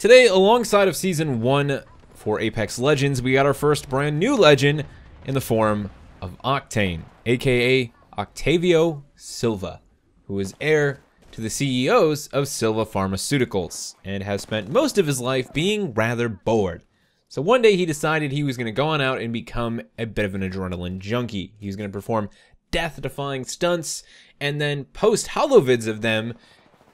Today, alongside of Season 1 for Apex Legends, we got our first brand new legend in the form of OCTANE, aka Octavio Silva, who is heir to the CEOs of Silva Pharmaceuticals, and has spent most of his life being rather bored. So one day he decided he was going to go on out and become a bit of an adrenaline junkie. He was going to perform death-defying stunts, and then post holovids of them,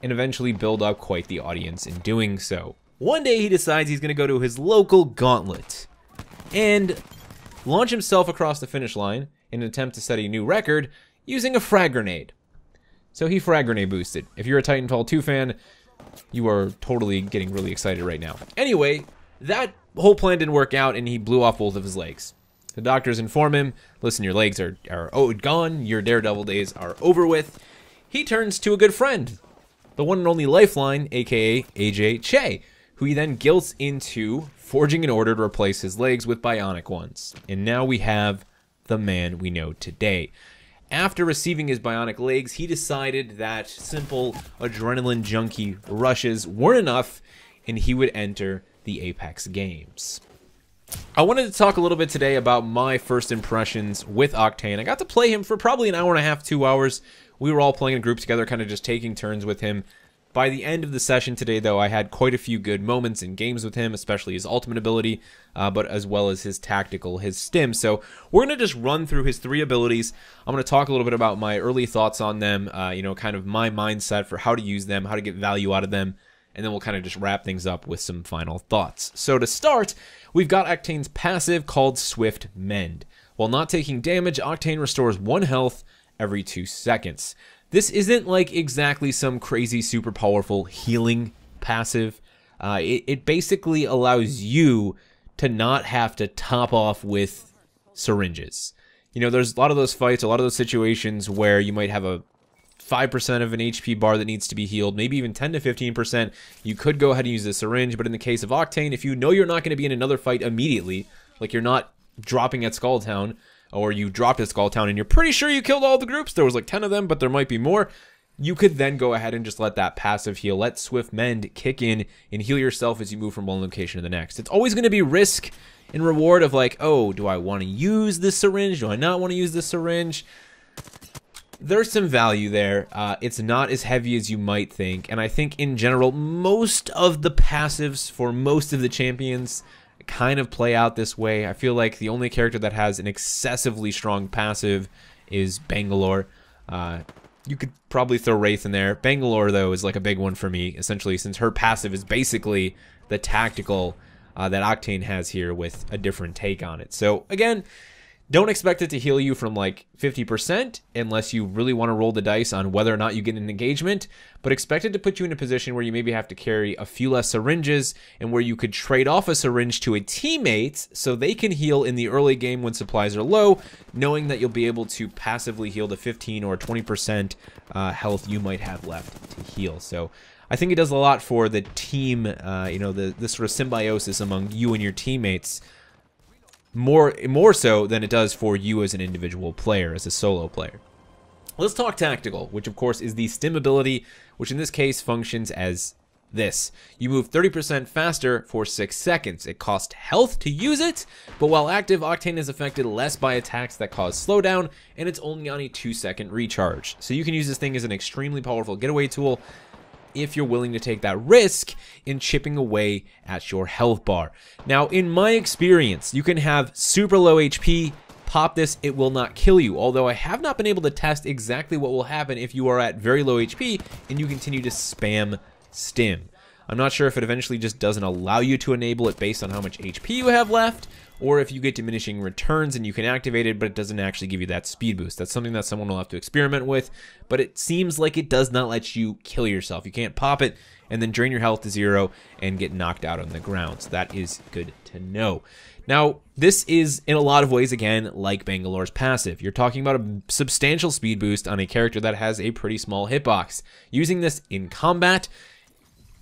and eventually build up quite the audience in doing so. One day he decides he's going to go to his local gauntlet and launch himself across the finish line in an attempt to set a new record using a frag grenade. So he frag grenade boosted. If you're a Titanfall 2 fan, you are totally getting really excited right now. Anyway, that whole plan didn't work out and he blew off both of his legs. The doctors inform him, listen, your legs are gone, your Daredevil days are over with. He turns to a good friend, the one and only Lifeline, aka AJ Che, who he then guilts into forging an order to replace his legs with bionic ones. And now we have the man we know today. After receiving his bionic legs, he decided that simple adrenaline junkie rushes weren't enough, and he would enter the Apex games. I wanted to talk a little bit today about my first impressions with OCTANE. I got to play him for probably an hour and a half, 2 hours. We were all playing in a group together, kind of just taking turns with him. By the end of the session today, though, I had quite a few good moments in games with him, especially his ultimate ability, but as well as his tactical, his stim. So we're going to just run through his 3 abilities. I'm going to talk a little bit about my early thoughts on them, kind of my mindset for how to use them, how to get value out of them, and then we'll kind of just wrap things up with some final thoughts. So to start, we've got OCTANE's passive called Swift Mend. While not taking damage, OCTANE restores 1 health every 2 seconds. This isn't like exactly some crazy super powerful healing passive. It basically allows you to not have to top off with syringes. You know, there's a lot of those fights, a lot of those situations where you might have a 5% of an HP bar that needs to be healed, maybe even 10 to 15%. You could go ahead and use a syringe, but in the case of OCTANE, if you know you're not going to be in another fight immediately, like you're not dropping at Skulltown, or you dropped at Skulltown and you're pretty sure you killed all the groups, there was like 10 of them, but there might be more, you could then go ahead and just let that passive heal, let Swift Mend kick in and heal yourself as you move from one location to the next. It's always going to be risk and reward of like, oh, do I want to use this syringe? Do I not want to use this syringe? There's some value there. It's not as heavy as you might think, and I think in general, most of the passives for most of the champions kind of play out this way. I feel like the only character that has an excessively strong passive is Bangalore. You could probably throw Wraith in there. Bangalore, though, is like a big one for me, essentially, since her passive is basically the tactical that OCTANE has here with a different take on it. So, again, don't expect it to heal you from like 50% unless you really want to roll the dice on whether or not you get an engagement, but expect it to put you in a position where you maybe have to carry a few less syringes and where you could trade off a syringe to a teammate so they can heal in the early game when supplies are low, knowing that you'll be able to passively heal the 15 or 20% health you might have left to heal. So I think it does a lot for the team, the sort of symbiosis among you and your teammates, more so than it does for you as an individual player, as a solo player. Let's talk tactical, which of course is the stim ability, which in this case functions as this. You move 30% faster for 6 seconds. It costs health to use it, but while active, OCTANE is affected less by attacks that cause slowdown, and it's only on a 2-second recharge. So you can use this thing as an extremely powerful getaway tool if you're willing to take that risk in chipping away at your health bar. Now, in my experience, you can have super low HP, pop this, it will not kill you. Although I have not been able to test exactly what will happen if you are at very low HP and you continue to spam stim. I'm not sure if it eventually just doesn't allow you to enable it based on how much HP you have left, or if you get diminishing returns and you can activate it, but it doesn't actually give you that speed boost. That's something that someone will have to experiment with, but it seems like it does not let you kill yourself. You can't pop it and then drain your health to 0 and get knocked out on the ground. So that is good to know. Now, this is, in a lot of ways, again, like Bangalore's passive. You're talking about a substantial speed boost on a character that has a pretty small hitbox. Using this in combat,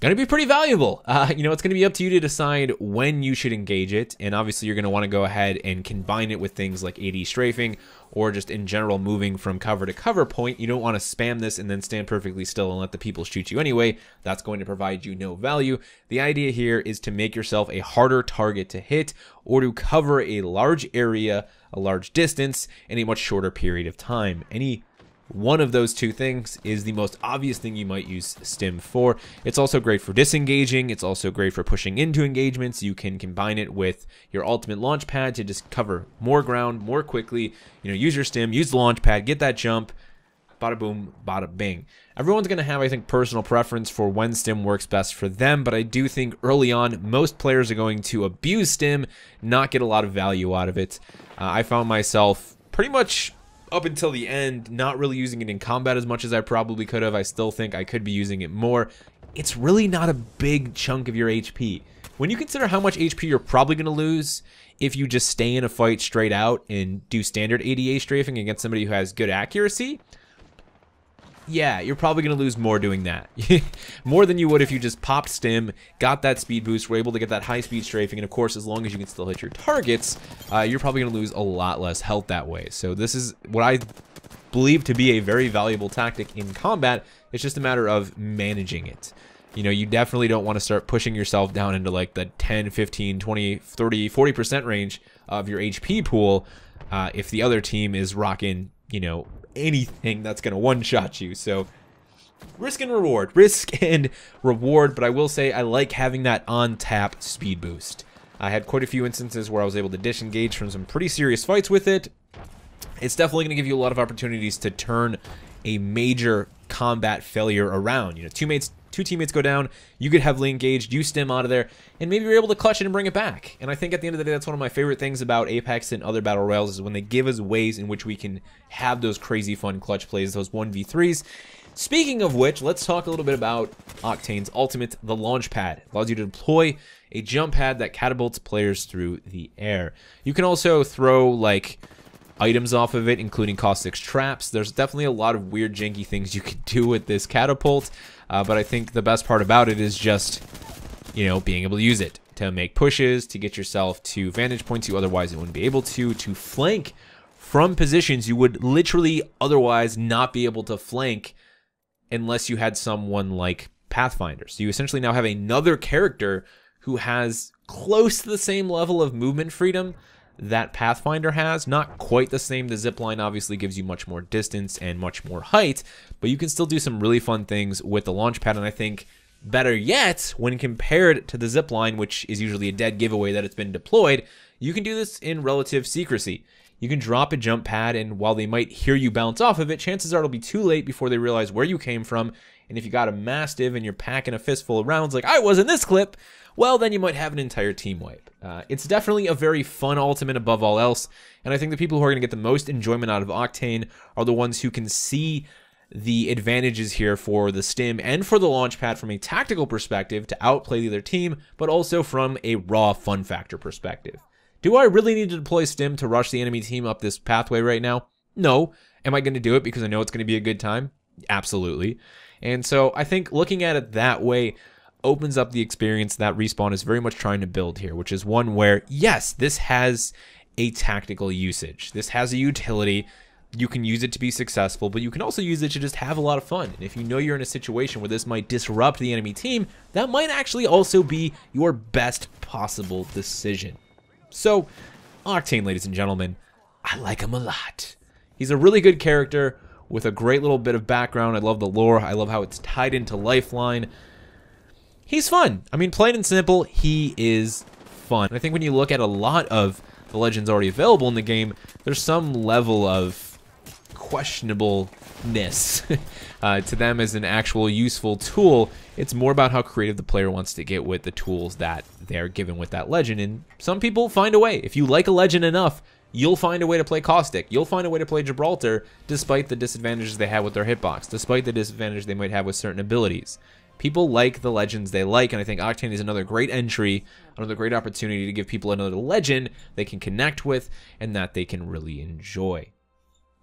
going to be pretty valuable. You know, it's going to be up to you to decide when you should engage it, and obviously you're going to want to go ahead and combine it with things like AD strafing, or just in general moving from cover to cover point. You don't want to spam this and then stand perfectly still and let the people shoot you anyway. That's going to provide you no value. The idea here is to make yourself a harder target to hit, or to cover a large area, a large distance, in a much shorter period of time. Any one of those two things is the most obvious thing you might use Stim for. It's also great for disengaging. It's also great for pushing into engagements. You can combine it with your ultimate launch pad to just cover more ground more quickly. You know, use your Stim, use the launch pad, get that jump, bada boom, bada bing. Everyone's going to have, I think, personal preference for when Stim works best for them, but I do think early on, most players are going to abuse Stim, not get a lot of value out of it. I found myself pretty much up until the end, not really using it in combat as much as I probably could have. I still think I could be using it more. It's really not a big chunk of your HP. When you consider how much HP you're probably going to lose if you just stay in a fight straight out and do standard ADA strafing against somebody who has good accuracy, yeah, you're probably going to lose more doing that. More than you would if you just popped Stim, got that speed boost, were able to get that high speed strafing, and of course, as long as you can still hit your targets, you're probably going to lose a lot less health that way. So this is what I believe to be a very valuable tactic in combat. It's just a matter of managing it. You know, you definitely don't want to start pushing yourself down into like the 10, 15, 20, 30, 40% range of your HP pool if the other team is rocking, you know, anything that's going to one-shot you. So risk and reward, but I will say I like having that on-tap speed boost. I had quite a few instances where I was able to disengage from some pretty serious fights with it. It's definitely going to give you a lot of opportunities to turn a major combat failure around. You know, two teammates go down, you get heavily engaged, you Stim out of there, and maybe you're able to clutch it and bring it back. And I think at the end of the day, that's one of my favorite things about Apex and other battle royales is when they give us ways in which we can have those crazy fun clutch plays, those 1v3s. Speaking of which, let's talk a little bit about Octane's ultimate, the launch pad. It allows you to deploy a jump pad that catapults players through the air. You can also throw like items off of it, including caustic traps. There's definitely a lot of weird janky things you can do with this catapult, but I think the best part about it is just, you know, being able to use it to make pushes, to get yourself to vantage points you otherwise wouldn't be able to flank from positions you would literally otherwise not be able to flank unless you had someone like Pathfinder. So you essentially now have another character who has close to the same level of movement freedom that Pathfinder has. Not quite the same. The zipline obviously gives you much more distance and much more height, but you can still do some really fun things with the launch pad. And I think better yet, when compared to the zipline, which is usually a dead giveaway that it's been deployed, you can do this in relative secrecy. You can drop a jump pad, and while they might hear you bounce off of it, chances are it'll be too late before they realize where you came from. And if you got a Mastiff and you're packing a fistful of rounds like I was in this clip, well, then you might have an entire team wipe. It's definitely a very fun ultimate above all else, and I think the people who are going to get the most enjoyment out of Octane are the ones who can see the advantages here for the Stim and for the launch pad from a tactical perspective to outplay the other team, but also from a raw fun factor perspective. Do I really need to deploy Stim to rush the enemy team up this pathway right now? No. Am I going to do it because I know it's going to be a good time? Absolutely. And so I think looking at it that way opens up the experience that Respawn is very much trying to build here, which is one where, yes, this has a tactical usage. This has a utility. You can use it to be successful, but you can also use it to just have a lot of fun. And if you know you're in a situation where this might disrupt the enemy team, that might actually also be your best possible decision. So, Octane, ladies and gentlemen, I like him a lot. He's a really good character with a great little bit of background. I love the lore. I love how it's tied into Lifeline. He's fun. I mean, plain and simple, he is fun. I think when you look at a lot of the legends already available in the game, there's some level of questionableness to them as an actual useful tool. It's more about how creative the player wants to get with the tools that they're given with that legend. And some people find a way. If you like a legend enough, you'll find a way to play Caustic. You'll find a way to play Gibraltar, despite the disadvantages they have with their hitbox, despite the disadvantage they might have with certain abilities. People like the legends they like, and I think Octane is another great entry, another great opportunity to give people another legend they can connect with and that they can really enjoy.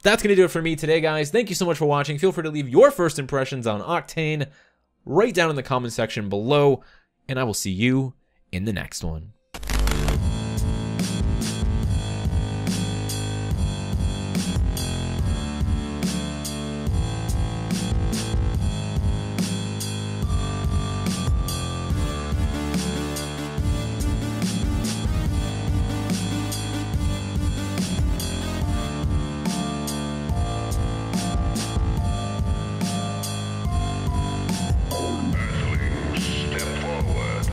That's going to do it for me today, guys. Thank you so much for watching. Feel free to leave your first impressions on Octane right down in the comment section below, and I will see you in the next one.